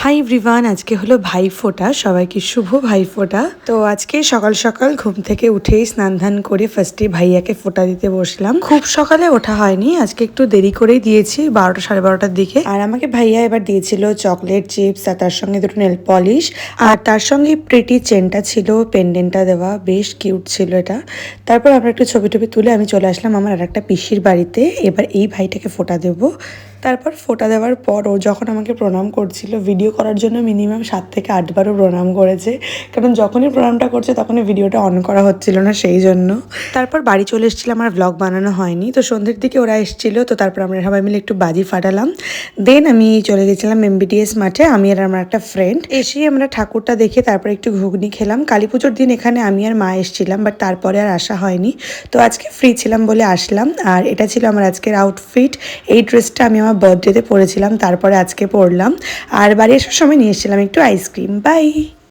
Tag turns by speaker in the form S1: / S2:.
S1: Hi everyone, আজকে হলো ভাইফোঁটা। সবাইকে শুভ ভাইফোঁটা। তো আজকে সকাল সকাল ঘুম থেকে উঠেই স্নান ধান করে ফার্স্টে ভাইয়াকে ফোঁটা দিতে বসলাম। খুব সকালে ওঠা হয়নি, আজকে একটু দেরি করেই দিয়েছি, 12টা সাড়ে 12টার দিকে। আর আমাকে ভাইয়া এবার দিয়েছিল চকলেট চিপস, আর তার সঙ্গে দুটো নেল পলিশ, আর তার সঙ্গে প্রিটি চেনটা ছিল, পেন্ডেন্টটা দেওয়া, বেশ কিউট ছিল এটা। তারপর আমরা একটু ছবি টবি তুলে আমি চলে আসলাম আমার আর একটা পিসির বাড়িতে। এবার এই ভাইটাকে ফোঁটা দেবো। তারপর ফোঁটা দেওয়ার পর ও যখন আমাকে প্রণাম করছিল, ভিডিও করার জন্য মিনিমাম 7 থেকে 8 বারও প্রণাম করেছে, কারণ যখনই প্রণামটা করছে তখনই ভিডিওটা অন করা হচ্ছিল না, সেই জন্য। তারপর বাড়ি চলে এসেছিলাম, আমার ব্লগ বানানো হয়নি, তো সন্ধ্যের দিকে ওরা এসেছিলো, তো তারপর আমরা সবাই মিলে একটু বাজি ফাটালাম। দেন আমি চলে গেছিলাম MBDS মাঠে, আমি আর আমার একটা ফ্রেন্ড। এসেই আমরা ঠাকুরটা দেখে তারপর একটু ঘুগনি খেলাম। কালী পুজোর দিন এখানে আমি আর মা এসেছিলাম, বাট তারপরে আর আসা হয়নি, তো আজকে ফ্রি ছিলাম বলে আসলাম। আর এটা ছিল আমার আজকের আউটফিট। এই ড্রেসটা আমি আমার বার্থডেতে পরেছিলাম, তারপরে আজকে পরলাম। আর বাড়ি আসার সময় নিয়ে এসেছিলাম একটু আইসক্রিম। বাই।